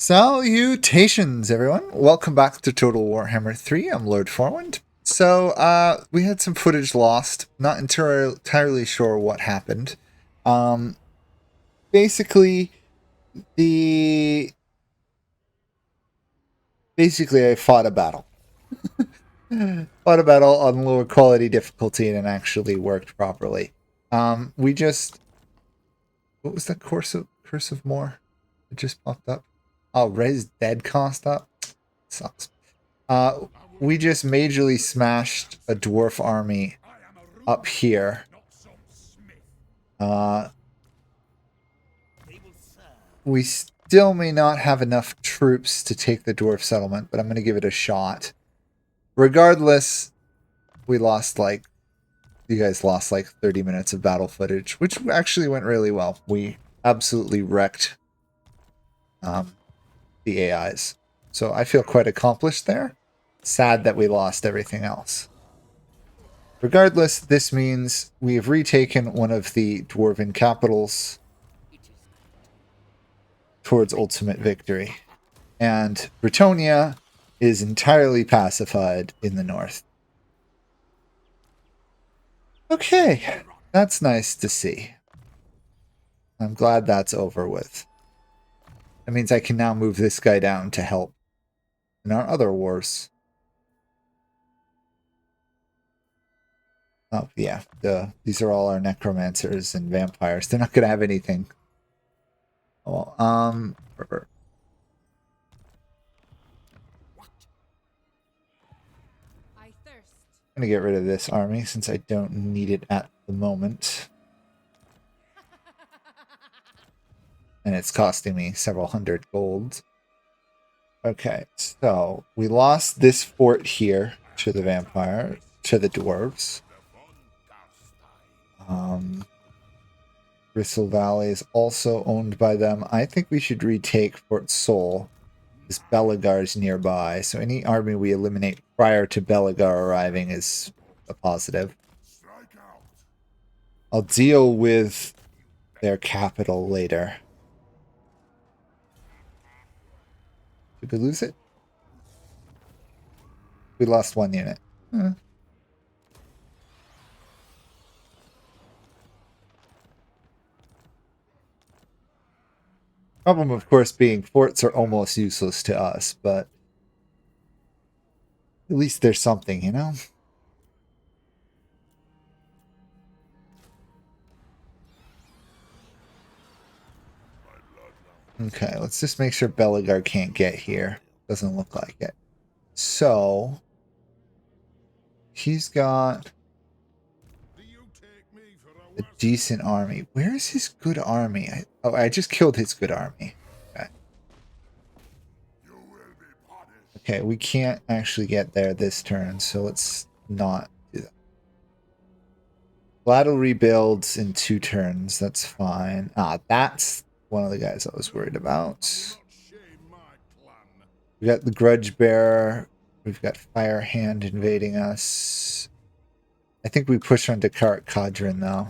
Salutations, everyone! Welcome back to Total Warhammer 3. I'm Lord Forwind. We had some footage lost. Not entirely sure what happened. Um, basically, the I fought a battle. Fought a battle on lower quality difficulty, and it actually worked properly. We just what was that Curse of More? It just popped up. Oh, Res Dead cost up. Sucks. We just majorly smashed a dwarf army up here. We still may not have enough troops to take the dwarf settlement, but I'm going to give it a shot. Regardless, we lost you guys lost like 30 minutes of battle footage, which actually went really well. We absolutely wrecked the AIs. So I feel quite accomplished there. Sad that we lost everything else. Regardless, this means we have retaken one of the dwarven capitals towards ultimate victory. And Britonia is entirely pacified in the north. Okay, that's nice to see. I'm glad that's over with. That means I can now move this guy down to help in our other wars. Oh, yeah, these are all our necromancers and vampires. They're not going to have anything. Well, I'm going to get rid of this army since I don't need it at the moment. And it's costing me several hundred gold. Okay, so we lost this fort here to the vampire, to the dwarves. Bristle Valley is also owned by them. I think we should retake Fort Sol, because Belegar's nearby. So any army we eliminate prior to Belegar arriving is a positive. I'll deal with their capital later. Did we lose it? We lost one unit. Problem, of course, being forts are almost useless to us, but at least there's something, you know? Okay, let's just make sure Belegar can't get here. Doesn't look like it. So, he's got a decent army. Where is his good army? I just killed his good army. Okay. Okay, we can't actually get there this turn, so let's not do that. Vlad'll rebuilds in 2 turns. That's fine. That's one of the guys I was worried about. We got the Grudge Bearer. We've got Firehand invading us. I think we push on Descartes Cadron, though.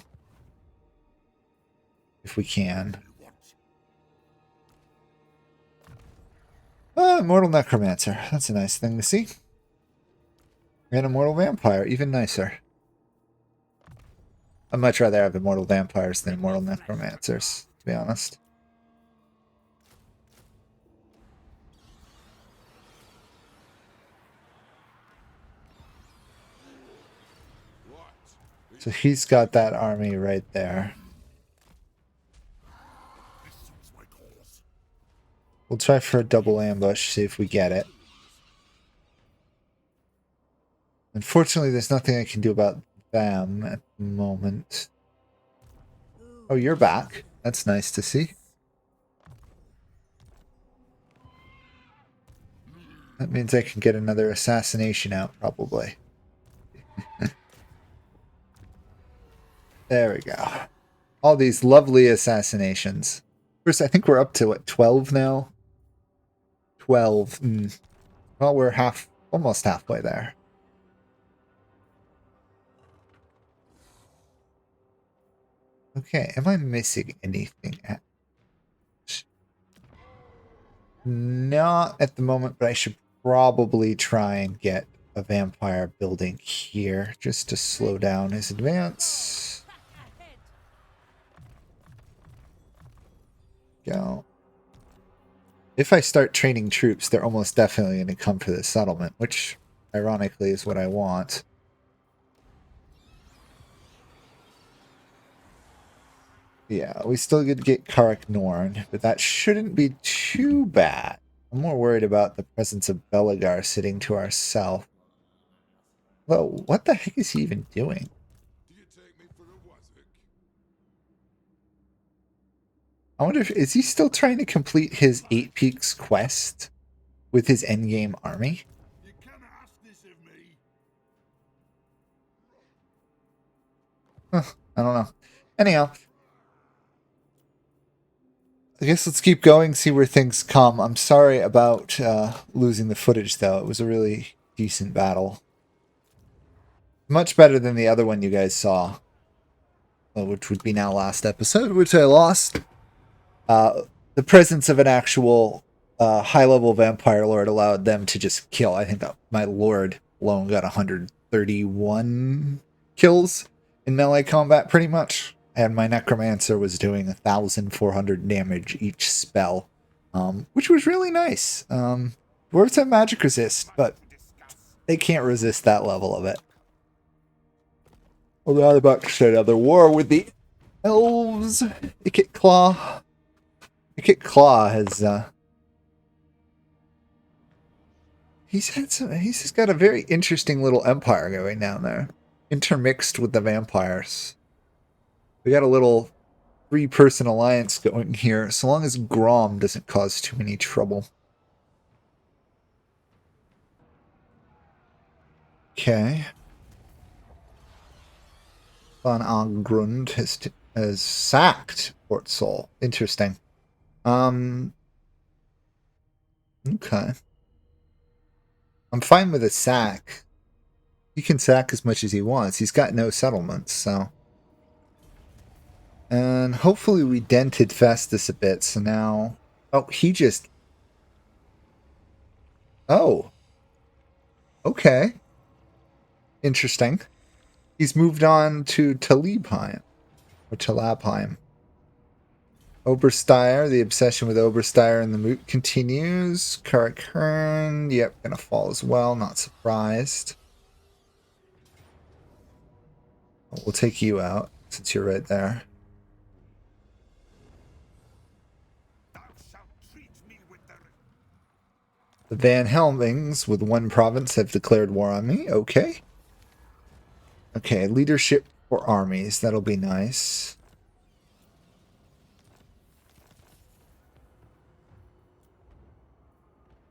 If we can. Immortal Necromancer. That's a nice thing to see. And Immortal Vampire. Even nicer. I'd much rather have Immortal Vampires than Immortal Necromancers, to be honest. So he's got that army right there. We'll try for a double ambush, see if we get it. Unfortunately, there's nothing I can do about them at the moment. Oh, you're back. That's nice to see. That means I can get another assassination out, probably. There we go. All these lovely assassinations. First, I think we're up to, what, 12 now? 12. Well, we're almost halfway there. Okay, am I missing anything? Not at the moment, but I should probably try and get a vampire building here just to slow down his advance. Go. If I start training troops, they're almost definitely going to come for the settlement, which ironically is what I want. Yeah, we still could get Karak Norn, but that shouldn't be too bad. I'm more worried about the presence of Belagar sitting to our south. Though, what the heck is he even doing? I wonder if is he still trying to complete his 8 Peaks quest with his endgame army? Huh, I don't know. Anyhow, I guess let's keep going, see where things come. I'm sorry about losing the footage, though. It was a really decent battle. Much better than the other one you guys saw, which would be now last episode, which I lost. The presence of an actual high-level vampire lord allowed them to just kill. I think my lord alone got 131 kills in melee combat, pretty much. And my necromancer was doing 1,400 damage each spell, which was really nice. Dwarves have magic resist, but they can't resist that level of it. Although I'm about to start another war with the elves. Ikit Claw. Ikit Claw has he's got a very interesting little empire going down there, intermixed with the vampires. We got a little 3-person alliance going here, so long as Grom doesn't cause too many trouble. Okay. Von Angrund has sacked Port Sol. Interesting. Okay. I'm fine with a sack. He can sack as much as he wants. He's got no settlements, so. And hopefully we dented Festus a bit, so now... Oh, he just... Oh. Okay. Interesting. He's moved on to Talibheim. Or Talabheim. Oberstyre, the obsession with Oberstyre and the Moot continues. Karakern, yep, gonna fall as well, not surprised. We'll take you out, since you're right there. The Van Helmings, with 1 province, have declared war on me. Okay. Okay, leadership for armies. That'll be nice.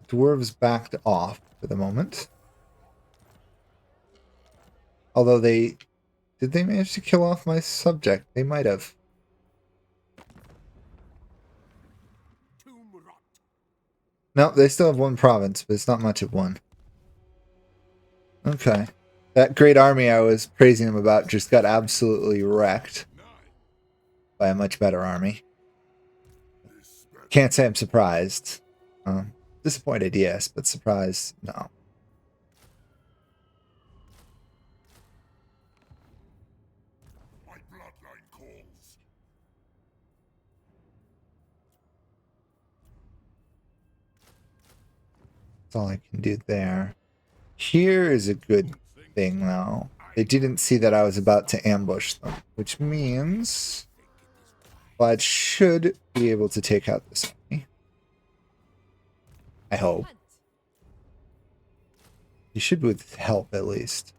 Dwarves backed off for the moment. Although they... Did they manage to kill off my subject? They might have. No, they still have 1 province, but it's not much of one. Okay. That great army I was praising them about just got absolutely wrecked by a much better army. Can't say I'm surprised. Disappointed, yes, but surprised, no. That's all I can do there. Here is a good thing, though. They didn't see that I was about to ambush them, which means Vlad should be able to take out this army. I hope. He should with help, at least.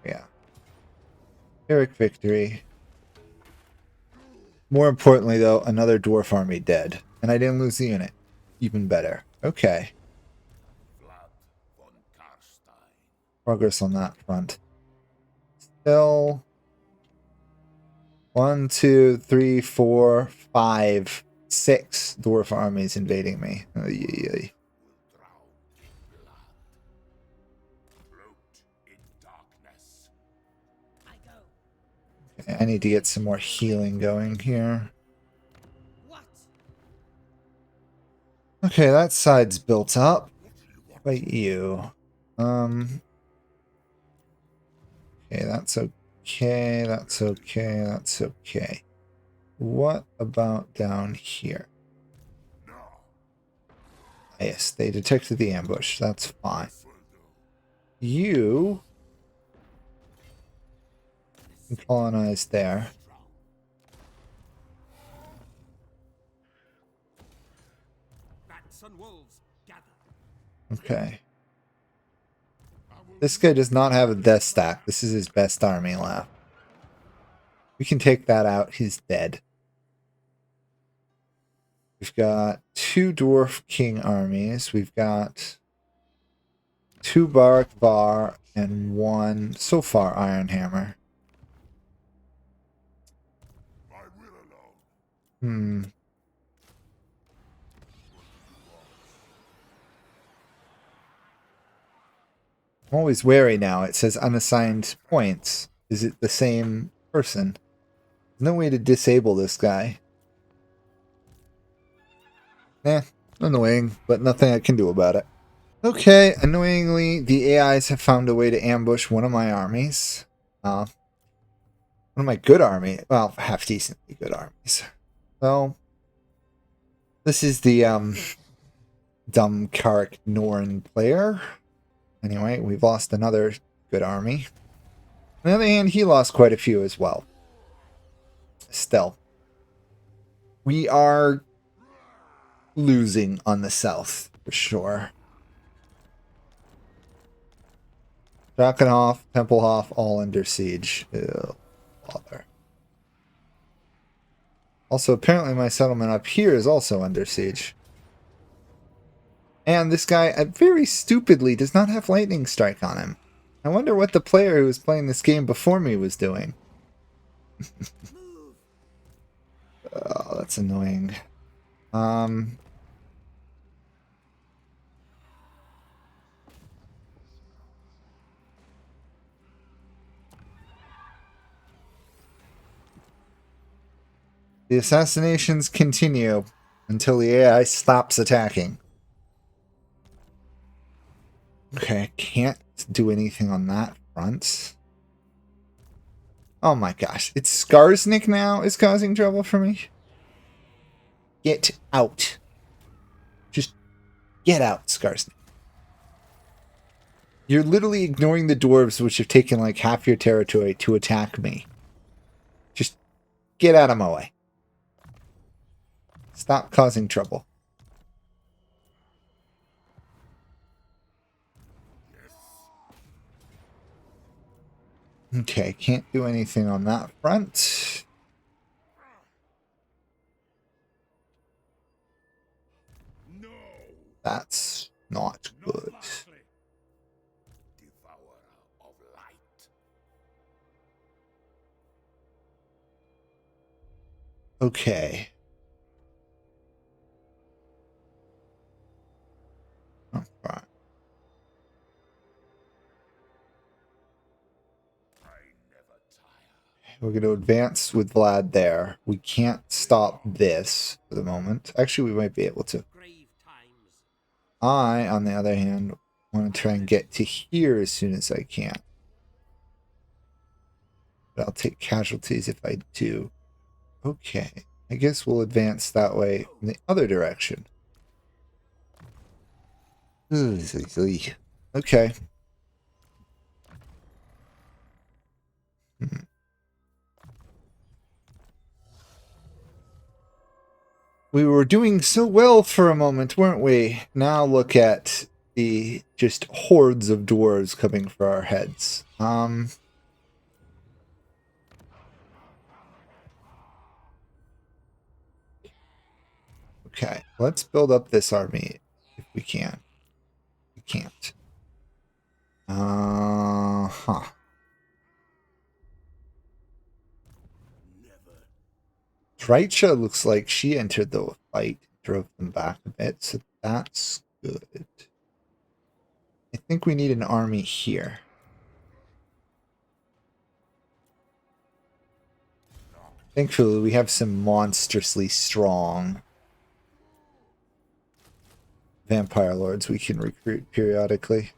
Yeah. Eric victory. More importantly, though, another dwarf army dead. And I didn't lose the unit. Even better. Okay. Progress on that front. Still... 1, 2, 3, 4, 5, 6 dwarf armies invading me. I need to get some more healing going here. Okay, that side's built up. How about you? Okay, that's okay, that's okay, that's okay. What about down here? Yes, they detected the ambush. That's fine. You can colonize there. Okay. This guy does not have a death stack. This is his best army left. We can take that out. He's dead. We've got 2 Dwarf King armies. We've got 2 Barak Var and 1, so far, Iron Hammer. I'm always wary now. It says unassigned points. Is it the same person? There's no way to disable this guy. Annoying, but nothing I can do about it. Okay, annoyingly, the AIs have found a way to ambush one of my armies. One of my good army, well, half-decently good armies. So, this is the dumb Karik Norn player. Anyway, we've lost another good army. On the other hand, he lost quite a few as well. Still, we are losing on the south, for sure. Drakenhof, Templehof, all under siege. Ew, bother. Also, apparently my settlement up here is also under siege. And this guy, very stupidly, does not have lightning strike on him. I wonder what the player who was playing this game before me was doing. Oh, that's annoying. The assassinations continue until the AI stops attacking. Okay, I can't do anything on that front. Oh my gosh, it's Skarsnik now is causing trouble for me? Get out. Just get out, Skarsnik. You're literally ignoring the dwarves, which have taken like half your territory, to attack me. Just get out of my way. Stop causing trouble. Okay, can't do anything on that front. That's not good. Okay. All right. We're going to advance with Vlad there. We can't stop this for the moment. Actually, we might be able to. I, on the other hand, want to try and get to here as soon as I can. But I'll take casualties if I do. Okay. I guess we'll advance that way in the other direction. Okay. We were doing so well for a moment, weren't we? Now look at the just hordes of dwarves coming for our heads. Okay, let's build up this army if we can. We can't. Drycha looks like she entered the fight, drove them back a bit, so that's good. I think we need an army here. Thankfully, we have some monstrously strong vampire lords we can recruit periodically.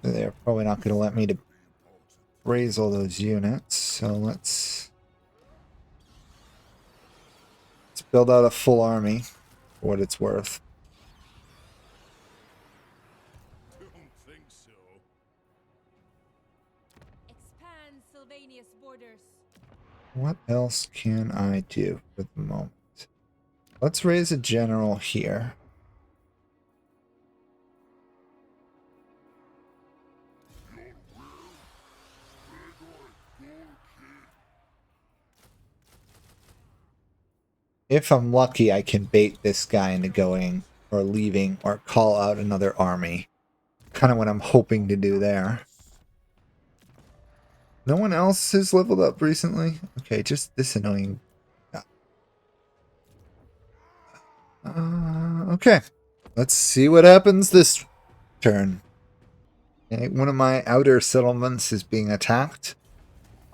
They're probably not going to let me to raise all those units, so let's build out a full army for what it's worth. Don't think so. Expand Sylvania's borders. What else can I do for the moment? Let's raise a general here. If I'm lucky, I can bait this guy into going or leaving or call out another army. Kind of what I'm hoping to do there. No one else has leveled up recently? Okay, just this annoying... okay. Let's see what happens this turn. Okay, one of my outer settlements is being attacked.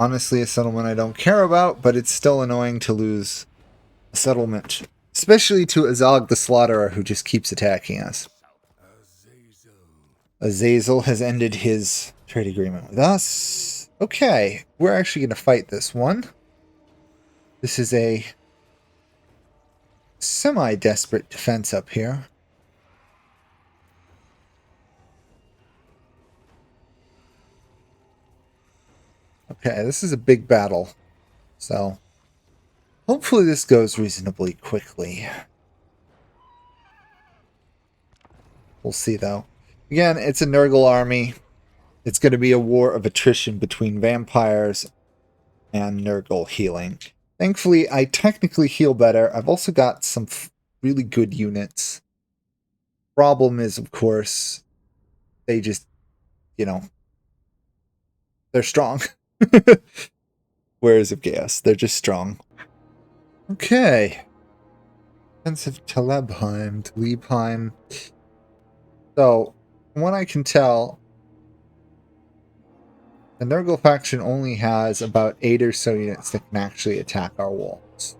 Honestly, a settlement I don't care about, but it's still annoying to lose a settlement. Especially to Azog the Slaughterer, who just keeps attacking us. Azazel has ended his trade agreement with us. Okay, we're actually going to fight this one. This is a semi-desperate defense up here. Okay, this is a big battle. So, hopefully this goes reasonably quickly. We'll see, though. Again, it's a Nurgle army. It's going to be a war of attrition between vampires and Nurgle healing. Thankfully, I technically heal better. I've also got some really good units. Problem is, of course, they just, you know, they're strong. Wares of Chaos. They're just strong. Okay. Defensive Talebheim, Liebheim. So, from what I can tell, the Nurgle faction only has about 8 or so units that can actually attack our walls.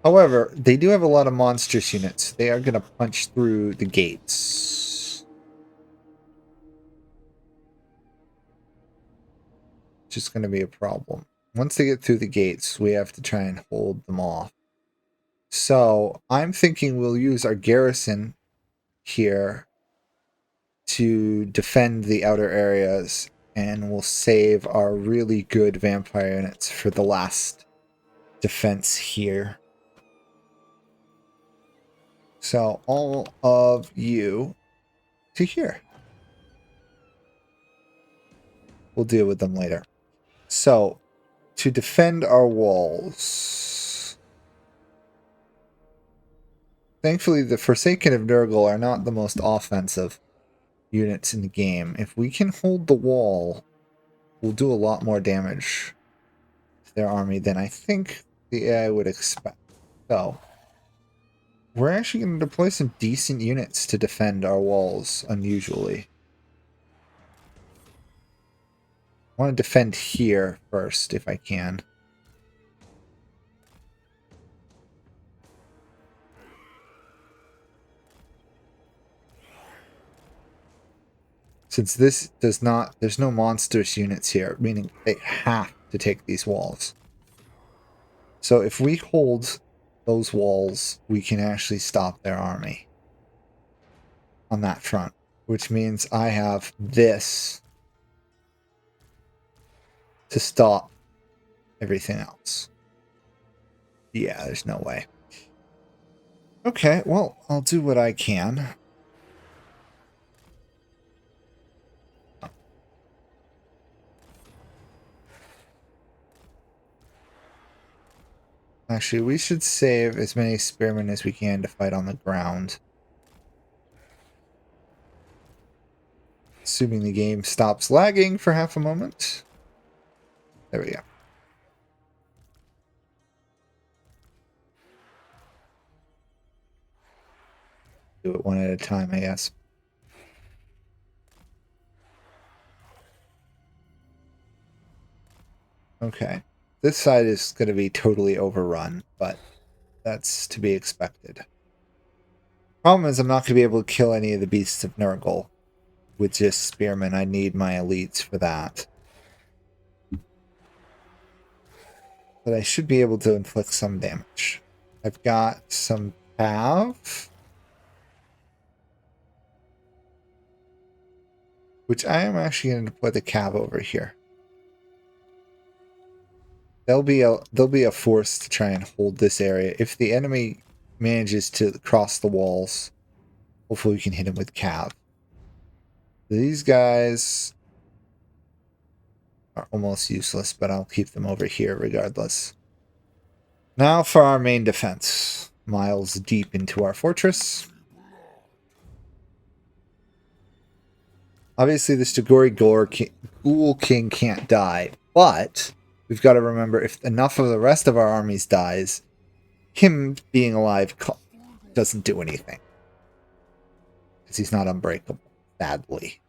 However, they do have a lot of monstrous units. They are going to punch through the gates. Just going to be a problem. Once they get through the gates, we have to try and hold them off. So, I'm thinking we'll use our garrison here to defend the outer areas, and we'll save our really good vampire units for the last defense here. So all of you to here. We'll deal with them later. So to defend our walls, thankfully the Forsaken of Nurgle are not the most offensive units in the game. If we can hold the wall, we'll do a lot more damage to their army than I think the AI would expect. So we're actually going to deploy some decent units to defend our walls, unusually. I want to defend here first, if I can. Since this does not, there's no monstrous units here, meaning they have to take these walls. So if we hold those walls, we can actually stop their army on that front, which means I have this to stop everything else. Yeah, there's no way. Okay, well, I'll do what I can. Actually, we should save as many spearmen as we can to fight on the ground. Assuming the game stops lagging for half a moment. There we go. Do it one at a time, I guess. Okay. This side is going to be totally overrun, but that's to be expected. Problem is, I'm not going to be able to kill any of the beasts of Nurgle with just spearmen. I need my elites for that. But I should be able to inflict some damage. I've got some Cav, which I am actually going to put the Cav over here. There'll be a force to try and hold this area. If the enemy manages to cross the walls, hopefully we can hit him with Cav. These guys are almost useless, but I'll keep them over here regardless. Now for our main defense. Miles deep into our fortress. Obviously, the Stagori Ghoul King can't die, but we've got to remember if enough of the rest of our armies dies, him being alive doesn't do anything. Because he's not unbreakable, sadly.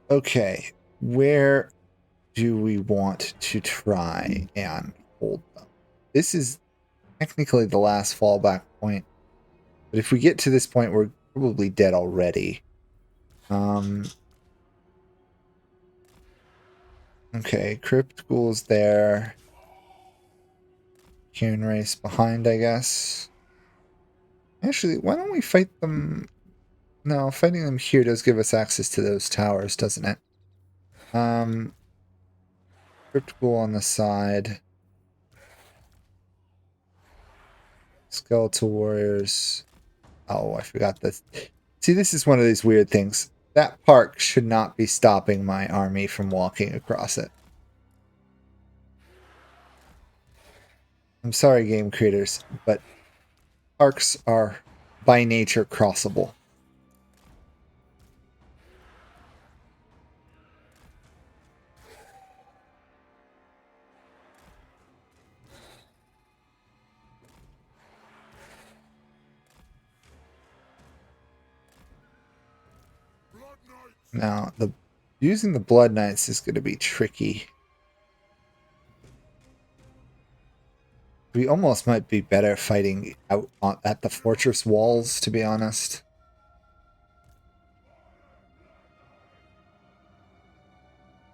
Okay, where do we want to try and hold them? This is technically the last fallback point, but if we get to this point, we're probably dead already. Okay, Crypt Ghoul's there. Human race behind, I guess. Actually, why don't we fight them? No, fighting them here does give us access to those towers, doesn't it? Crypt Ghoul on the side. Skeletal Warriors. Oh, I forgot this. See, this is one of these weird things. That park should not be stopping my army from walking across it. I'm sorry, game creators, but parks are by nature crossable. Now, using the Blood Knights is going to be tricky. We almost might be better fighting out at the fortress walls, to be honest.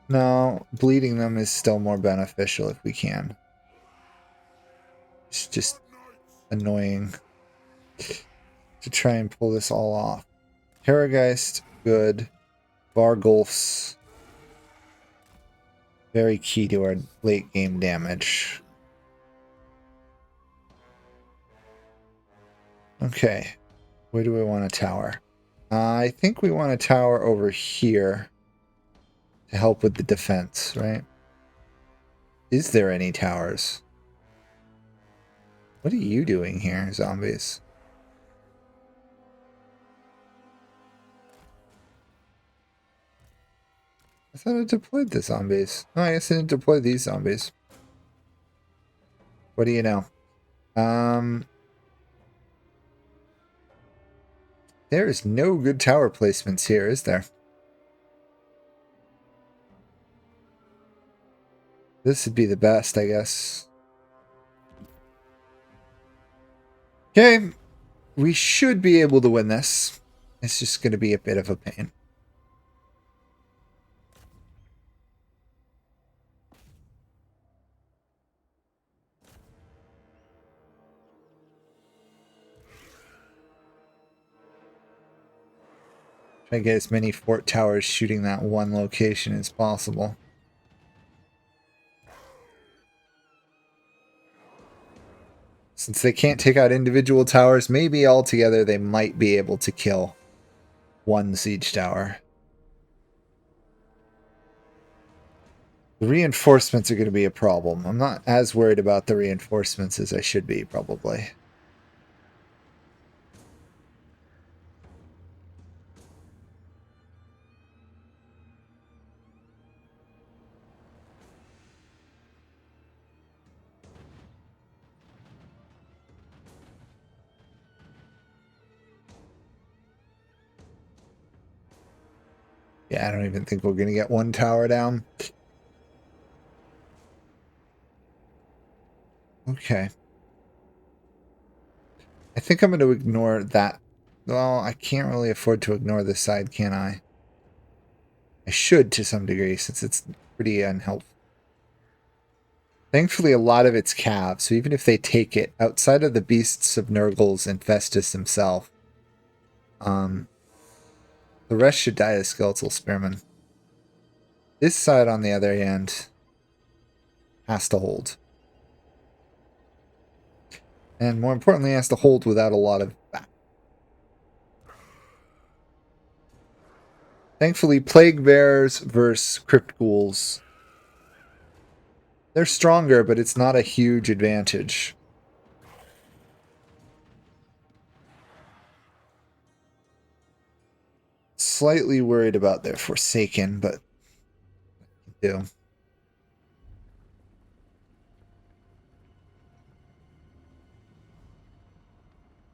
No, bleeding them is still more beneficial if we can. It's just annoying to try and pull this all off. Terrorgeist, good. Vargulfs, very key to our late game damage. Okay, where do we want a tower? I think we want a tower over here to help with the defense, right? Is there any towers? What are you doing here, zombies? I thought I deployed the zombies. Oh, I guess I didn't deploy these zombies. What do you know? There is no good tower placements here, is there? This would be the best, I guess. Okay, we should be able to win this. It's just going to be a bit of a pain. Try to get as many fort towers shooting that one location as possible. Since they can't take out individual towers, maybe altogether they might be able to kill one siege tower. The reinforcements are going to be a problem. I'm not as worried about the reinforcements as I should be, probably. Yeah, I don't even think we're going to get one tower down. Okay. I think I'm going to ignore that. Well, I can't really afford to ignore this side, can I? I should to some degree, since it's pretty unhelpful. Thankfully, a lot of it's cav, so even if they take it, outside of the beasts of Nurgles and Festus himself, the rest should die as skeletal spearmen. This side, on the other hand, has to hold. And more importantly, has to hold without a lot of back. Thankfully, Plague Bears versus Crypt Ghouls, they're stronger, but it's not a huge advantage. Slightly worried about their Forsaken, but do.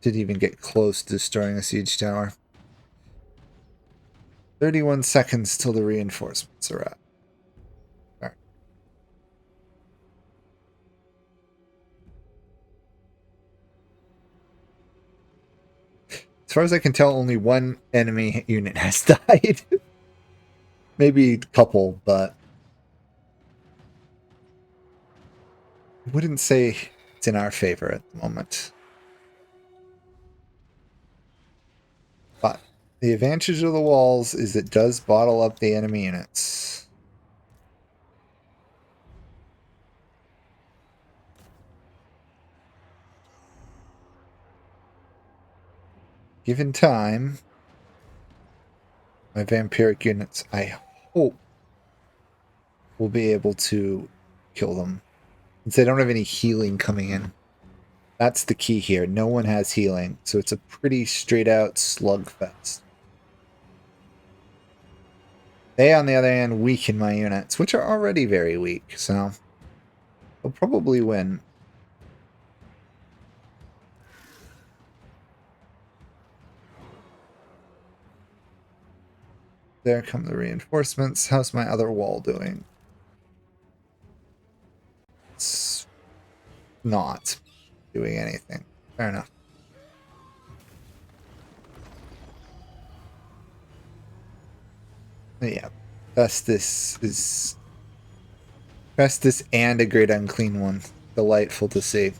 Didn't even get close to destroying a siege tower. 31 seconds till the reinforcements are up. All right. As far as I can tell, only one enemy unit has died. Maybe a couple, but I wouldn't say it's in our favor at the moment. But the advantage of the walls is it does bottle up the enemy units. Given time, my vampiric units, I hope, will be able to kill them. Since they don't have any healing coming in. That's the key here. No one has healing, so it's a pretty straight out slugfest. They, on the other hand, weaken my units, which are already very weak, so they'll probably win. There come the reinforcements. How's my other wall doing? It's not doing anything. Fair enough. But yeah, Festus is Festus and a great unclean one. Delightful to see.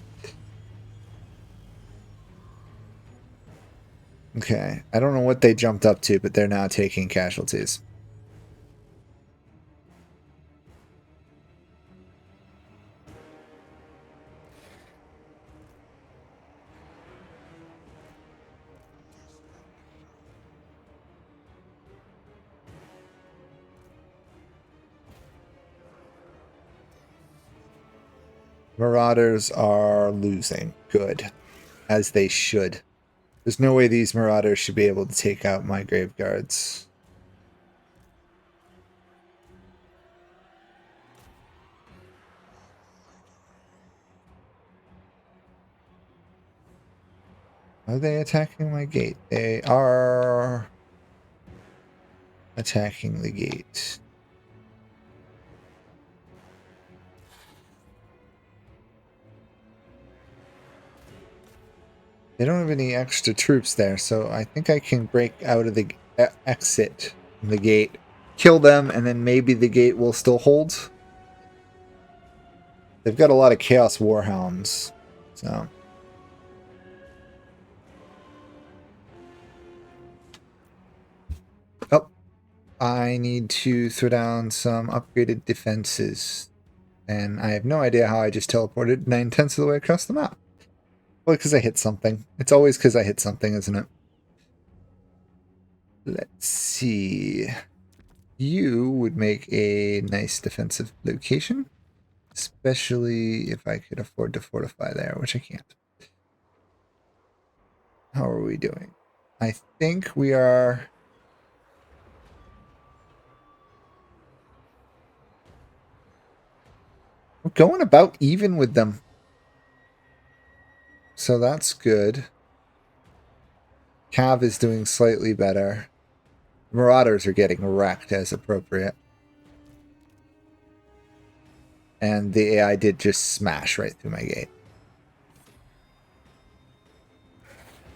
Okay, I don't know what they jumped up to, but they're now taking casualties. Marauders are losing. Good. As they should. There's no way these Marauders should be able to take out my Graveguards. Are they attacking my gate? They are attacking the gate. They don't have any extra troops there, so I think I can break out of the exit from the gate, kill them, and then maybe the gate will still hold. They've got a lot of Chaos Warhounds, so... Oh, I need to throw down some upgraded defenses. And I have no idea how I just teleported 9/10 of the way across the map. Well, because I hit something. It's always because I hit something, isn't it? Let's see. You would make a nice defensive location. Especially if I could afford to fortify there, which I can't. How are we doing? I think we are... We're going about even with them. So that's good. Cav is doing slightly better. Marauders are getting wrecked as appropriate. And the AI did just smash right through my gate.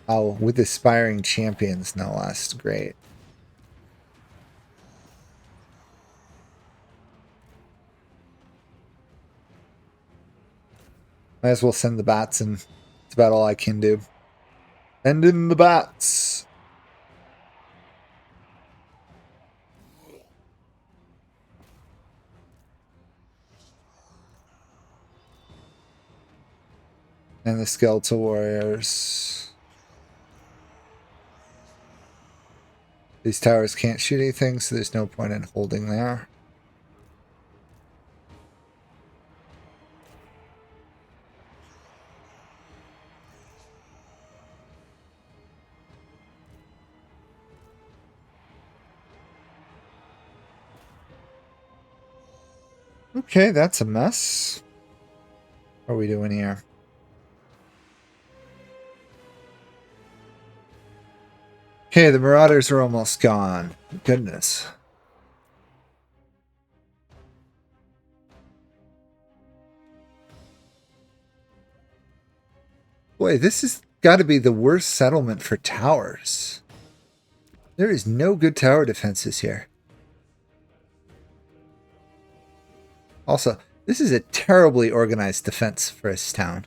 Oh, with aspiring champions, no less. Great. Might as well send the bats, and it's about all I can do. Send in the bats. And the skeletal warriors. These towers can't shoot anything, so there's no point in holding there. Okay, that's a mess. What are we doing here? Okay, the marauders are almost gone. Goodness. Boy, this has got to be the worst settlement for towers. There is no good tower defenses here. Also, this is a terribly organized defense for this town.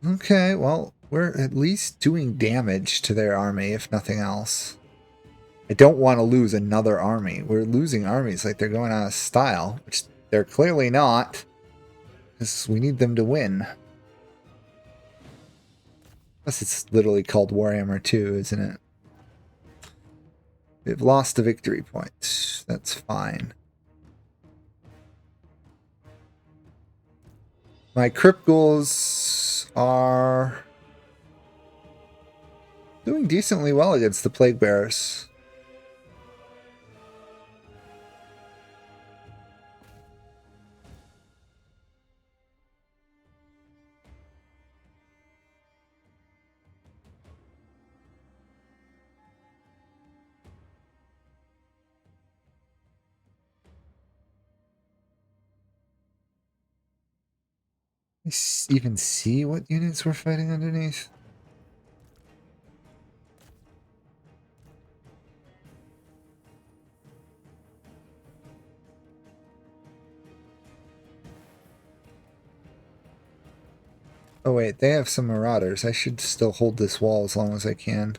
Okay, well, we're at least doing damage to their army, if nothing else. I don't want to lose another army. We're losing armies like they're going out of style, which they're clearly not, because we need them to win. Plus, it's literally called Warhammer 2, isn't it? We've lost a victory point. That's fine. My crypt ghouls are doing decently well against the plague bearers. Even see what units we're fighting underneath? Oh wait, they have some marauders. I should still hold this wall as long as I can.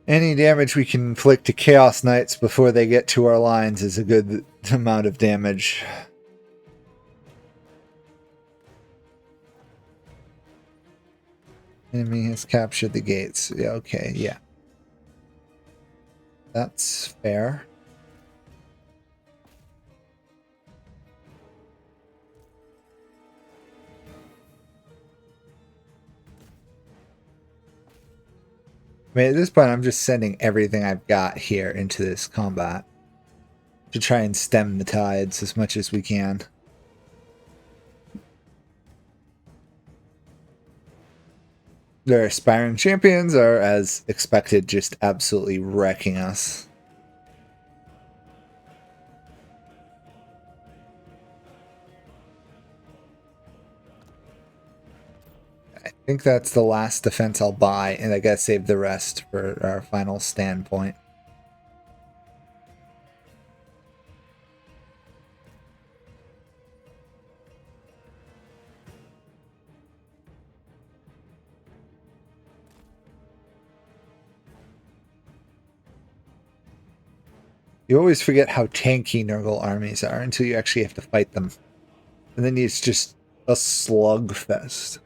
Any damage we can inflict to Chaos Knights before they get to our lines is a good amount of damage. Enemy has captured the gates. Yeah, okay, yeah. That's fair. I mean, at this point, I'm just sending everything I've got here into this combat to try and stem the tides as much as we can. Their aspiring champions are, as expected, just absolutely wrecking us. I think that's the last defense I'll buy, and I gotta save the rest for our final standpoint. You always forget how tanky Nurgle armies are until you actually have to fight them. And then it's just a slugfest.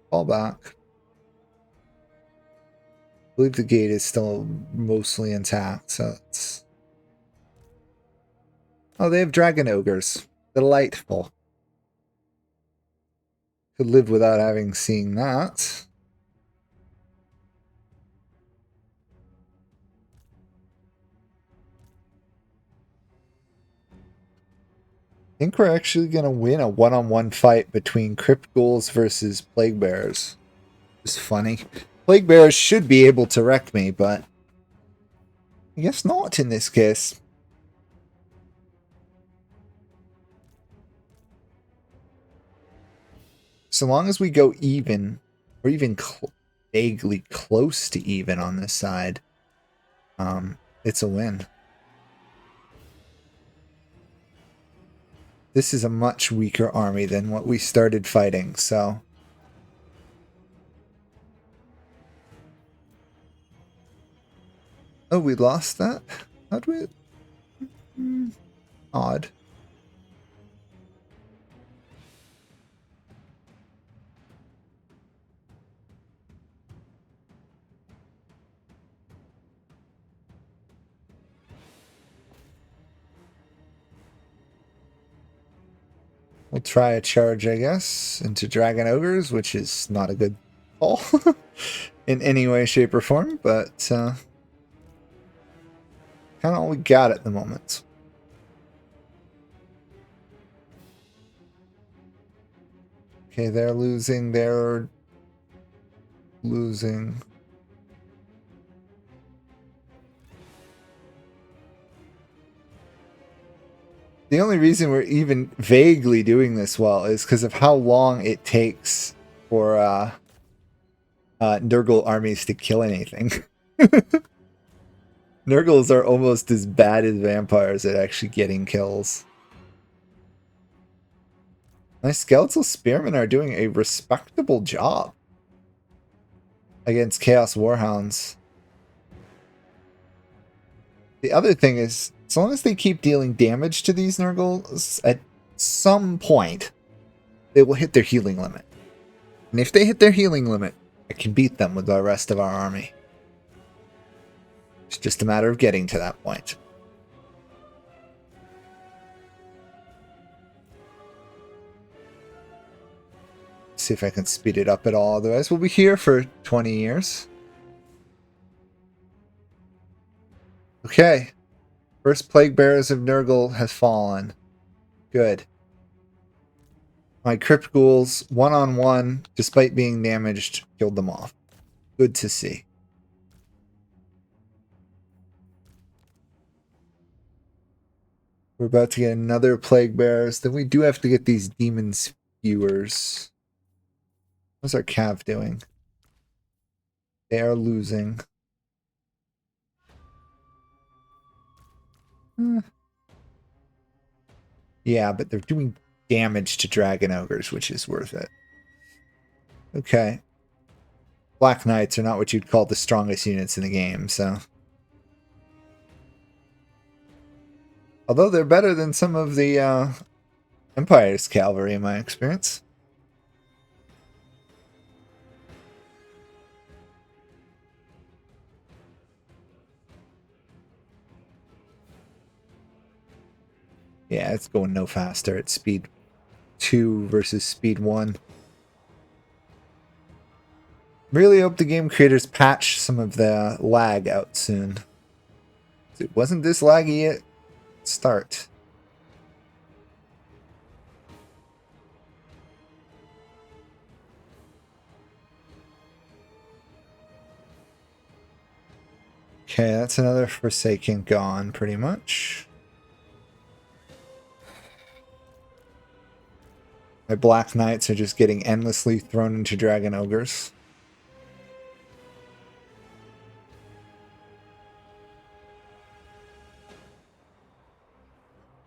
Fall back. believe the gate is still mostly intact, so it's... Oh, they have dragon ogres. Delightful. Could live without having seen that. I think we're actually going to win a one-on-one fight between Crypt Ghouls versus Plague Bearers. It's funny. Plague Bearers should be able to wreck me, but I guess not in this case. So long as we go even, or even vaguely close to even on this side, it's a win. This is a much weaker army than what we started fighting, so... Oh, we lost that? How'd we... Odd. We'll try a charge, I guess, into Dragon Ogres, which is not a good call in any way, shape, or form, but kind of all we got at the moment. Okay, they're losing. They're losing. The only reason we're even vaguely doing this well is because of how long it takes for Nurgle armies to kill anything. Nurgles are almost as bad as vampires at actually getting kills. My skeletal spearmen are doing a respectable job against Chaos Warhounds. The other thing is, as long as they keep dealing damage to these Nurgles, at some point, they will hit their healing limit. And if they hit their healing limit, I can beat them with the rest of our army. It's just a matter of getting to that point. See if I can speed it up at all, otherwise we'll be here for 20 years. Okay. First Plague Bearers of Nurgle has fallen. Good. My Crypt Ghouls, one-on-one, despite being damaged, killed them off. Good to see. We're about to get another Plague Bearers. Then we do have to get these Demon Spewers. How's our Cav doing? They are losing. Yeah, but they're doing damage to Dragon Ogres, which is worth it. Okay. Black Knights are not what you'd call the strongest units in the game, so... Although they're better than some of the Empire's cavalry in my experience. Yeah, it's going no faster at speed 2 versus speed 1. Really hope the game creators patch some of the lag out soon. It wasn't this laggy at start. Okay, that's another Forsaken gone, pretty much. My Black Knights are just getting endlessly thrown into Dragon Ogres.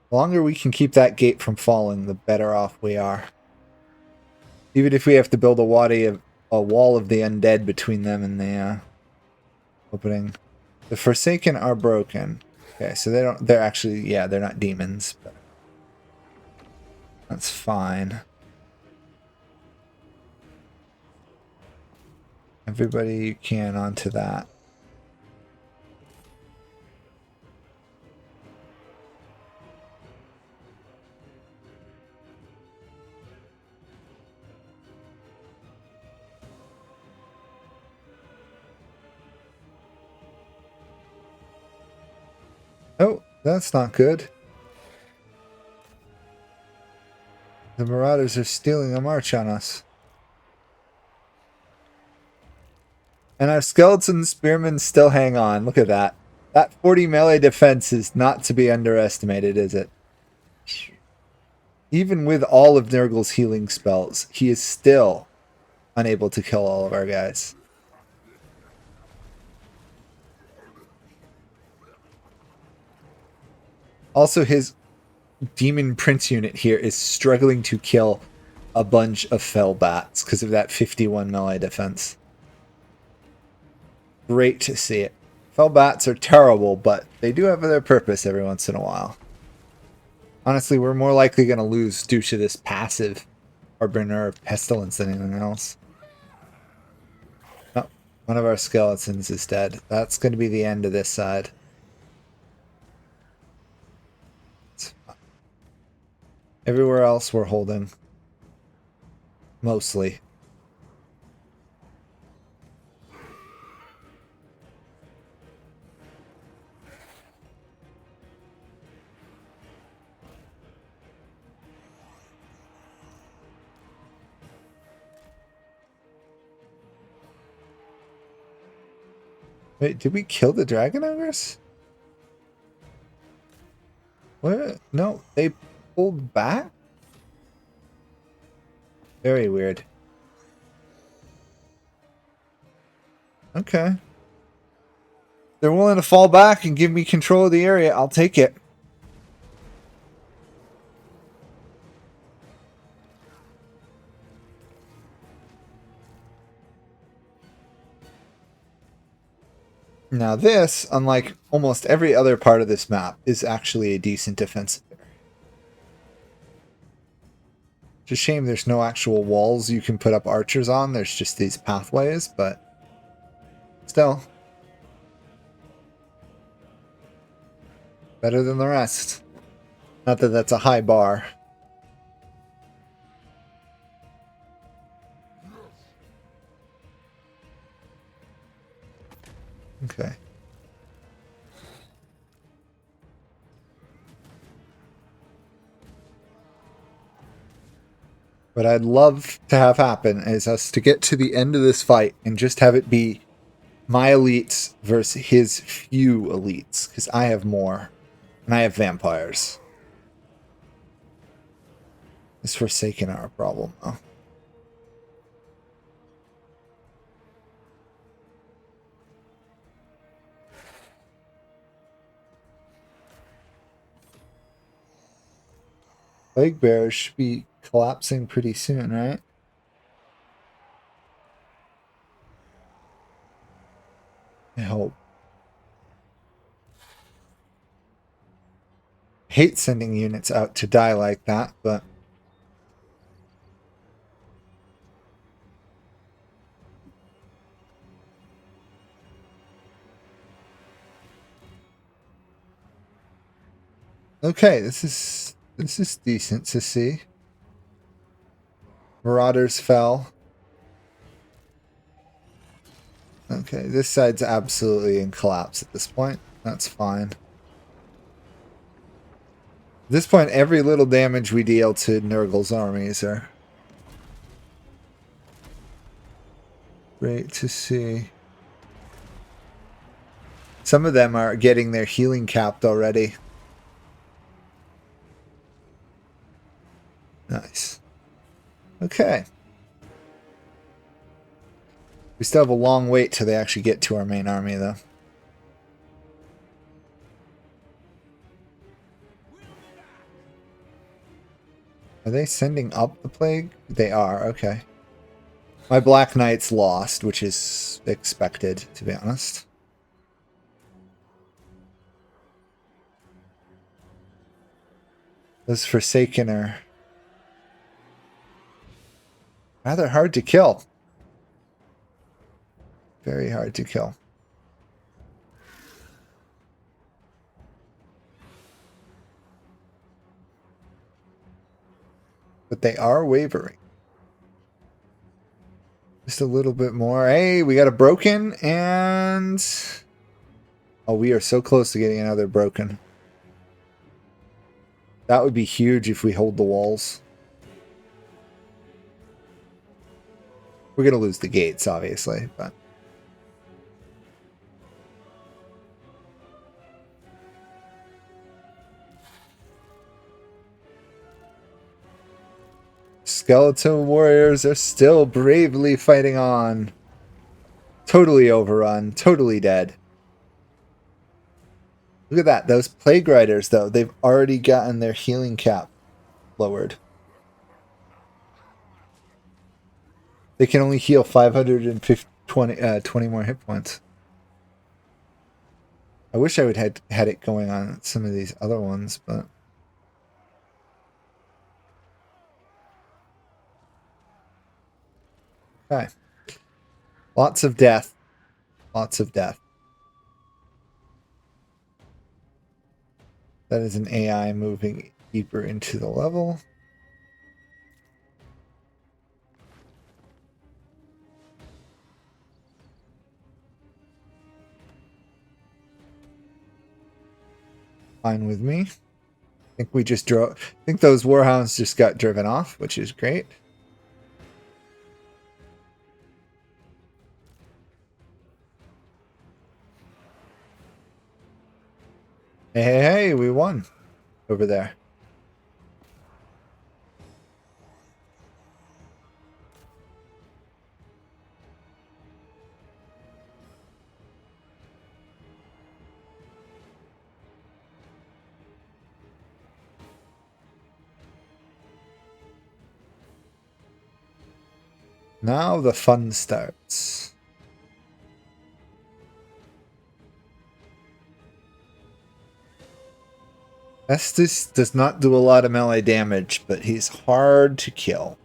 The longer we can keep that gate from falling, the better off we are. Even if we have to build a wall of the undead between them and the opening. The Forsaken are broken. Okay, so they're actually, yeah, they're not demons, but that's fine. Everybody you can onto that. Oh, that's not good. The Marauders are stealing a march on us. And our skeleton spearmen still hang on. Look at that. That 40 melee defense is not to be underestimated, is it? Even with all of Nurgle's healing spells, he is still unable to kill all of our guys. Also, his Demon Prince unit here is struggling to kill a bunch of fell bats because of that 51 melee defense. Great to see it. Fell bats are terrible, but they do have their purpose every once in a while. Honestly, we're more likely going to lose due to this passive Harbinger of Pestilence than anything else. Oh, one of our skeletons is dead. That's going to be the end of this side. Everywhere else we're holding. Mostly. Wait, did we kill the dragon ogres? What? No, they pulled back? Very weird. Okay. They're willing to fall back and give me control of the area. I'll take it. Now this, unlike almost every other part of this map, is actually a decent defensive area. It's a shame there's no actual walls you can put up archers on. There's just these pathways, but still. Better than the rest. Not that that's a high bar. Okay. What I'd love to have happen is us to get to the end of this fight and just have it be my elites versus his few elites, because I have more. And I have vampires. This Forsaken are a problem, though. Plague Bears should be collapsing pretty soon, right? I hope. Hate sending units out to die like that, but okay, this is decent to see. Marauders fell. Okay, this side's absolutely in collapse at this point. That's fine. At this point, every little damage we deal to Nurgle's armies are great to see. Some of them are getting their healing capped already. Nice. Okay. We still have a long wait till they actually get to our main army, though. Are they sending up the plague? They are, okay. My Black Knight's lost, which is expected, to be honest. Those Forsaken are rather hard to kill. Very hard to kill. But they are wavering. Just a little bit more. Hey, we got a broken and... oh, we are so close to getting another broken. That would be huge if we hold the walls. We're going to lose the gates, obviously, but... Skeleton warriors are still bravely fighting on. Totally overrun, totally dead. Look at that. Those plague riders, though, they've already gotten their healing cap lowered. They can only heal 20 more hit points. I wish I would had it going on some of these other ones, but... Okay. Lots of death. Lots of death. That is an AI moving deeper into the level. Fine with me. I think we just drove. I think those warhounds just got driven off, which is great. Hey, hey, hey, we won over there. Now the fun starts. Estes does not do a lot of melee damage, but he's hard to kill.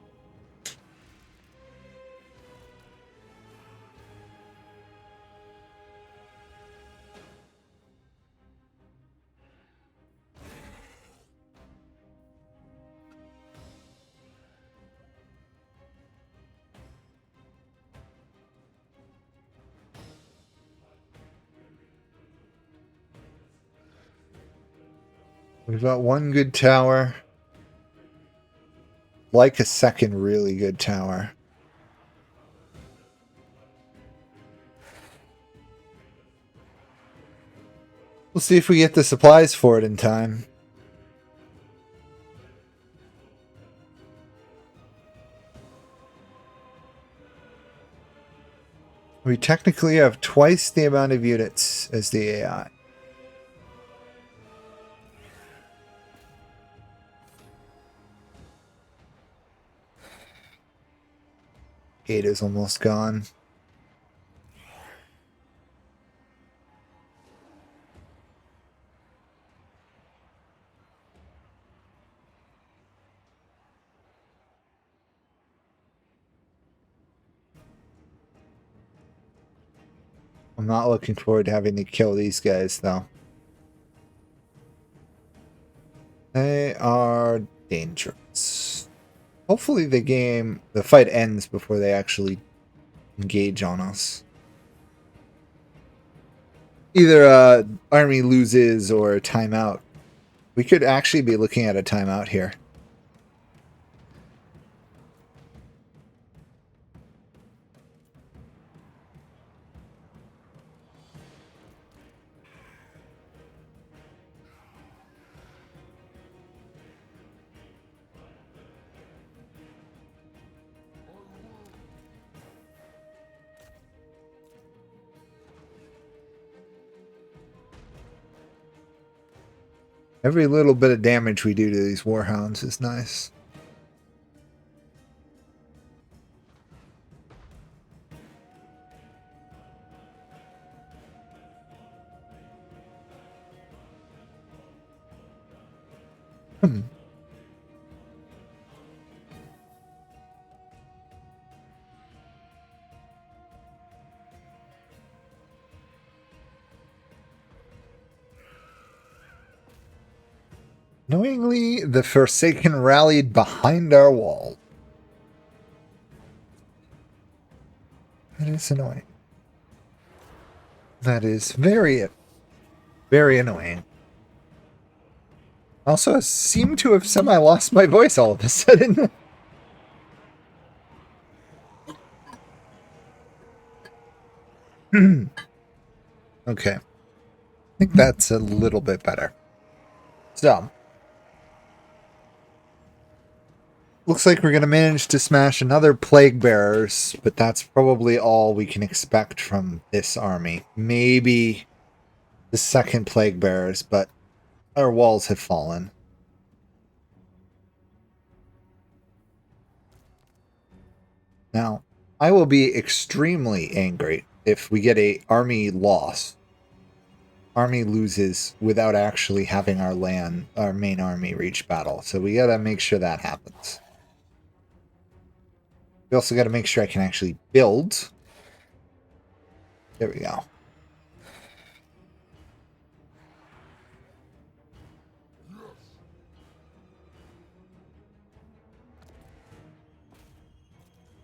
We've got one good tower. Like a second really good tower. We'll see if we get the supplies for it in time. We technically have twice the amount of units as the AI. Gate is almost gone. I'm not looking forward to having to kill these guys, though. They are dangerous. Hopefully the fight ends before they actually engage on us. Either army loses or timeout. We could actually be looking at a timeout here. Every little bit of damage we do to these warhounds is nice. Knowingly, the Forsaken rallied behind our wall. That is annoying. That is very, very annoying. Also, seem to have semi-lost my voice all of a sudden. Okay. I think that's a little bit better. So, looks like we're going to manage to smash another Plague Bearers, but that's probably all we can expect from this army. Maybe the second Plague Bearers, but our walls have fallen. Now, I will be extremely angry if we get a army loss. Army loses without actually having our main army reach battle. So we gotta make sure that happens. We also gotta make sure I can actually build. There we go.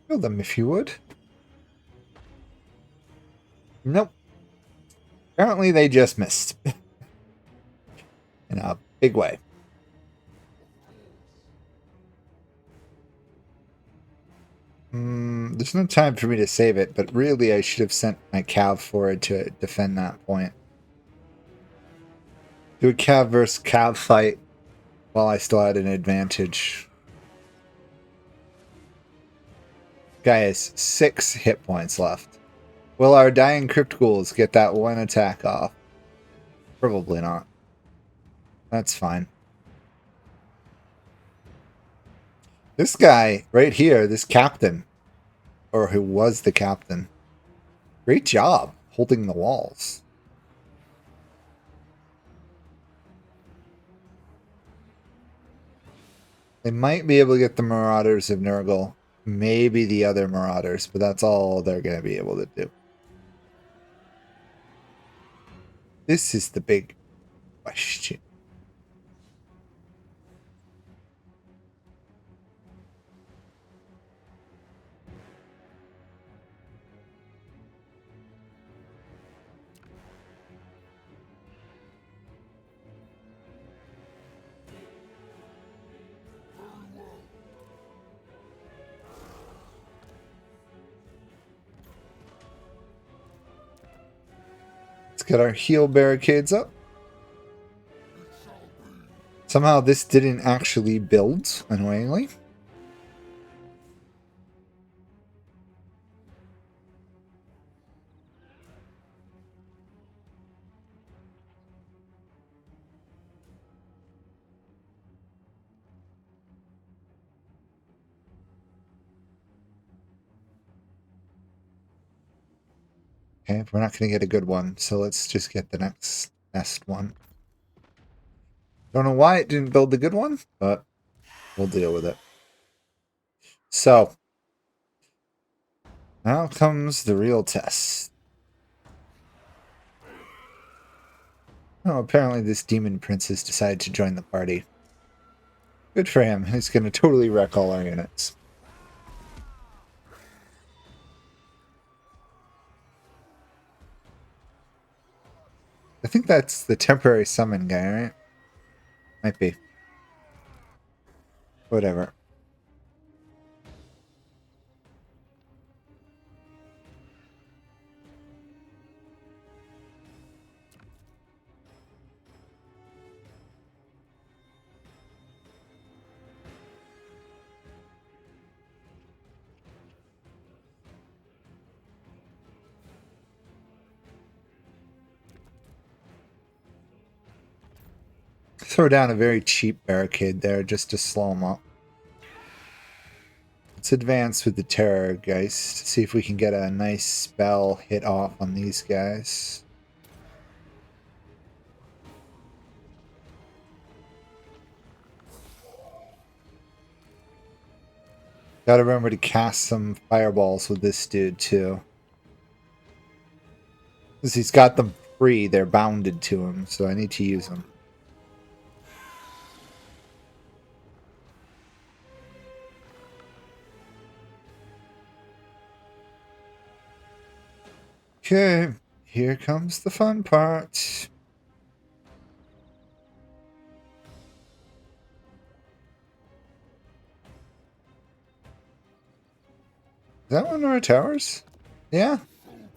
Build them if you would. Nope. Apparently they just missed. In a big way. There's no time for me to save it, but really I should have sent my cav forward to defend that point. Do a cav versus cav fight while I still had an advantage. Guy has 6 hit points left. Will our dying crypt ghouls get that one attack off? Probably not. That's fine. This guy right here, this captain, or who was the captain, great job holding the walls. They might be able to get the Marauders of Nurgle, maybe the other Marauders, but that's all they're going to be able to do. This is the big question. Let's get our heal barricades up. Somehow this didn't actually build, annoyingly. Okay, we're not going to get a good one, so let's just get the next best one. Don't know why it didn't build the good one, but we'll deal with it. So, now comes the real test. Oh, apparently this demon prince has decided to join the party. Good for him. He's going to totally wreck all our units. I think that's the temporary summon guy, right? Might be. Whatever. Throw down a very cheap barricade there just to slow them up. Let's advance with the Terror Geist. See if we can get a nice spell hit off on these guys. Gotta remember to cast some fireballs with this dude too. Because he's got them free, they're bounded to him, so I need to use them. Okay, here comes the fun part. that one of our towers? Yeah.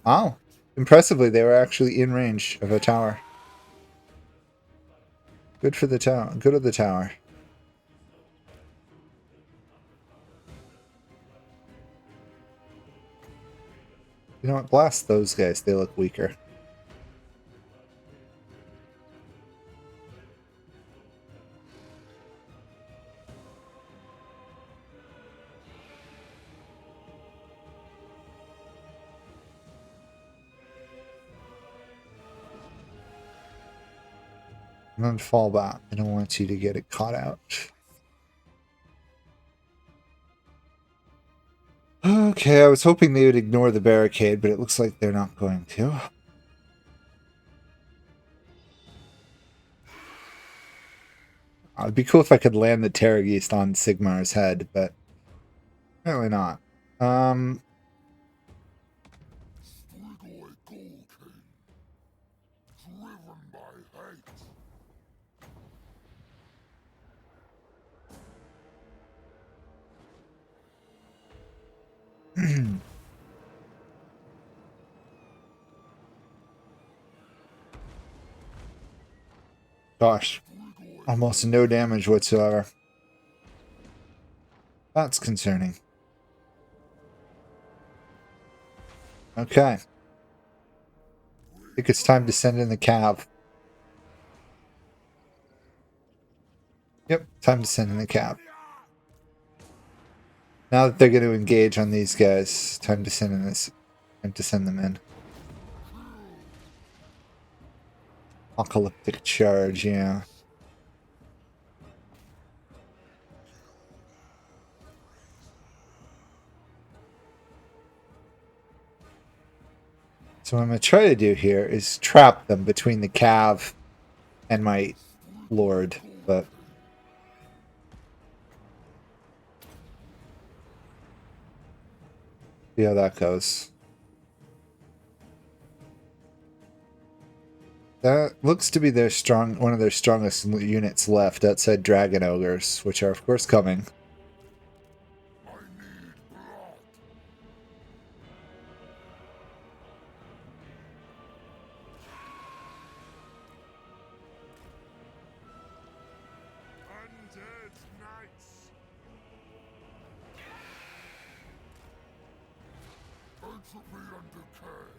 Wow. Impressively, they were actually in range of a tower. Good for the tower. Good of the tower. You know what? Blast those guys. They look weaker. And then fall back. I don't want you to get it caught out. Okay, I was hoping they would ignore the barricade, but it looks like they're not going to. It'd be cool if I could land the Terrorgeist on Sigmar's head, but apparently not. Strigoi Golkin, driven by hate. Gosh, almost no damage whatsoever. That's concerning. Okay. I think it's time to send in the cav. Yep, time to send in the cav. Now that they're going to engage on these guys, time to send in this. Time to send them in. Apocalyptic charge, yeah. So what I'm going to try to do here is trap them between the cav and my lord, but see how that goes. That looks to be one of their strongest units left outside Dragon Ogres, which are of course coming. Undead knights. Entropy and decay.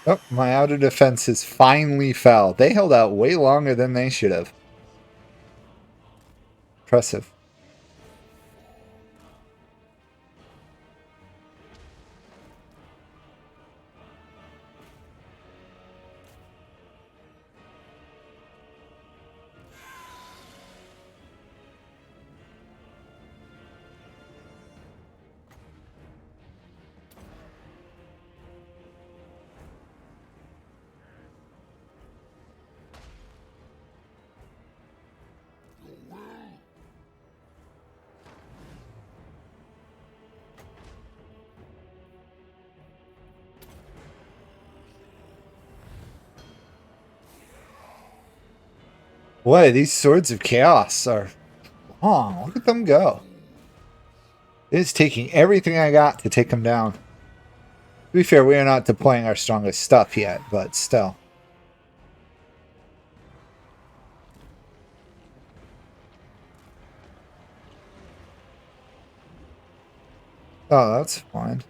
Oh, my outer defenses finally fell. They held out way longer than they should have. Impressive. Boy, these Swords of Chaos are long. Look at them go. It is taking everything I got to take them down. To be fair, we are not deploying our strongest stuff yet, but still. Oh, that's fine.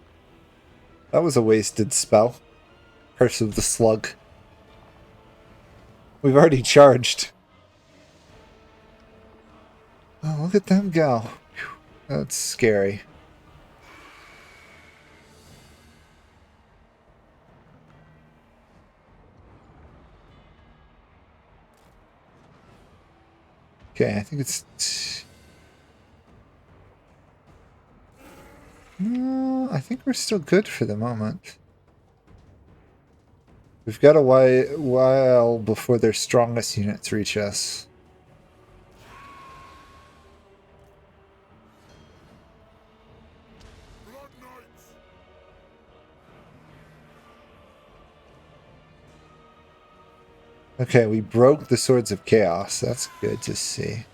That was a wasted spell. Curse of the Slug. We've already charged. Oh, look at them go. Whew, that's scary. Okay, I think it's... No, I think we're still good for the moment. We've got a while before their strongest units reach us. Blood knights. Okay, we broke the Swords of Chaos. That's good to see.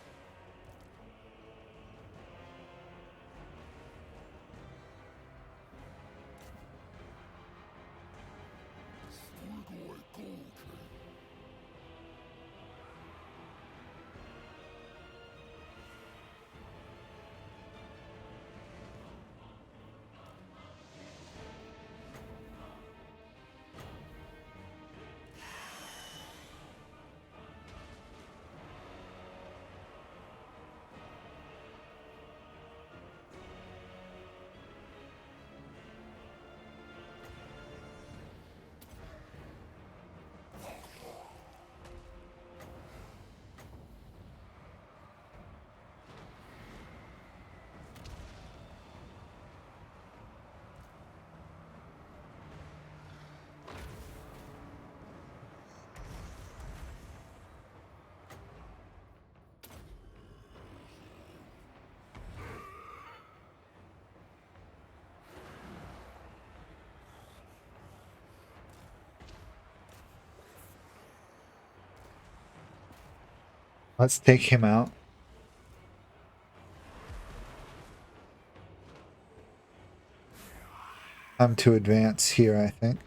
Let's take him out. Time to advance here, I think.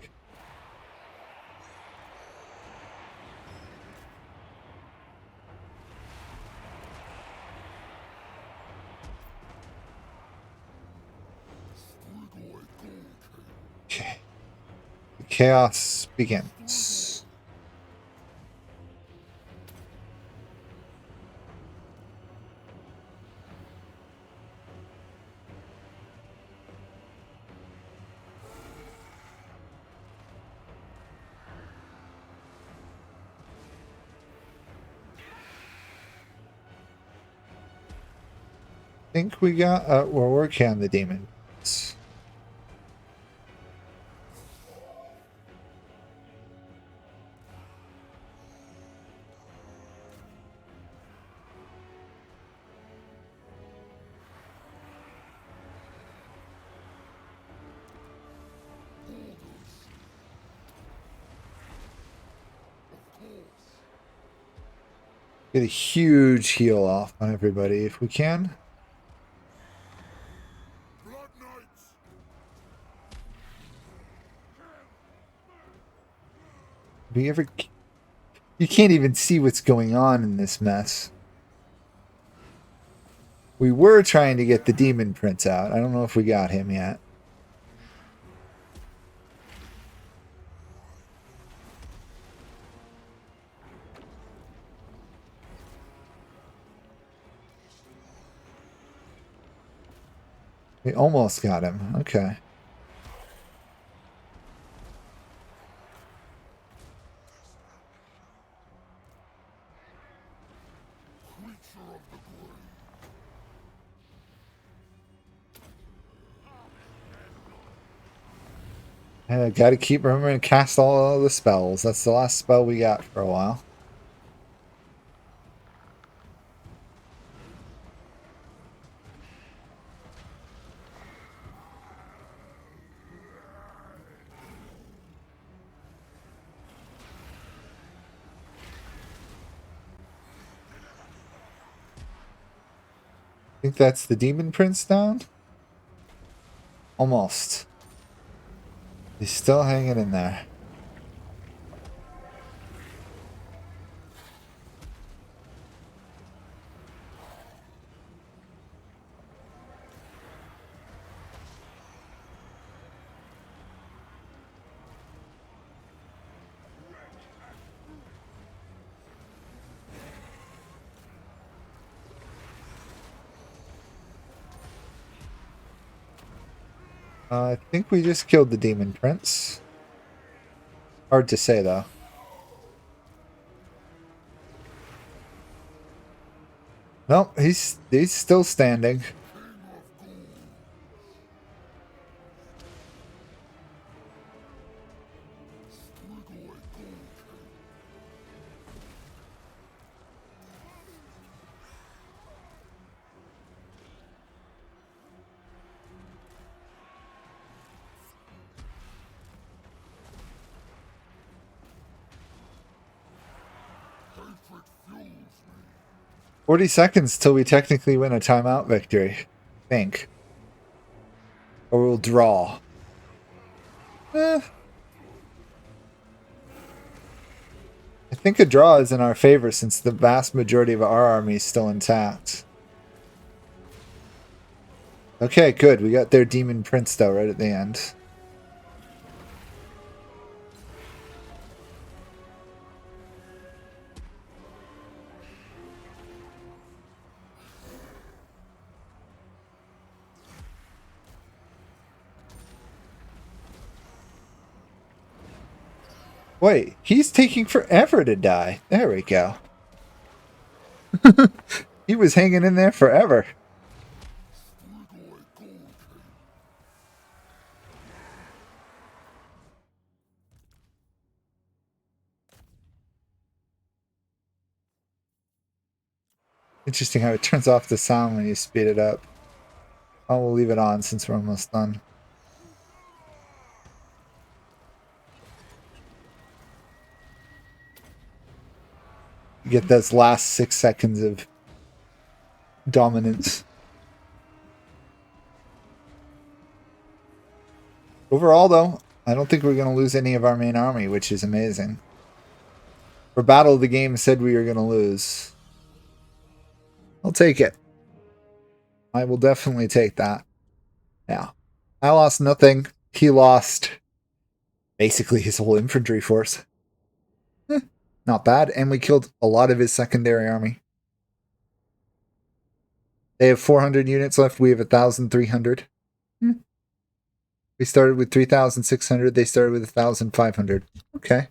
Okay. The chaos begins. Think we got we're working on the demons. Get a huge heal off on everybody if we can. Blood Knights! Do you ever? You can't even see what's going on in this mess. We were trying to get the demon prince out. I don't know if we got him yet. We almost got him. Okay. Creature of the grave! Got to keep remembering to cast all the spells. That's the last spell we got for a while. I think that's the demon prince down. Almost. He's still hanging in there. I think we just killed the demon prince. Hard to say though. Nope, he's still standing. Hatred fuels me! 40 seconds till we technically win a timeout victory. I think. Or we'll draw. I think a draw is in our favor since the vast majority of our army is still intact. Okay, good. We got their demon prince though right at the end. Wait, he's taking forever to die. There we go. He was hanging in there forever. Interesting how it turns off the sound when you speed it up. Oh, we'll leave it on since we're almost done. You get those last 6 seconds of dominance. Overall, though, I don't think we're going to lose any of our main army, which is amazing. For battle, the game said we were going to lose. I'll take it. I will definitely take that. Yeah. I lost nothing. He lost basically his whole infantry force. Not bad. And we killed a lot of his secondary army. They have 400 units left. We have 1,300. We started with 3,600. They started with 1,500. Okay.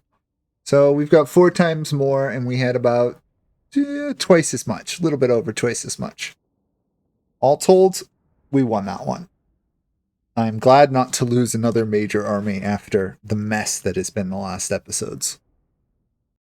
So we've got 4 times more, and we had about twice as much. A little bit over twice as much. All told, we won that one. I'm glad not to lose another major army after the mess that has been the last episodes.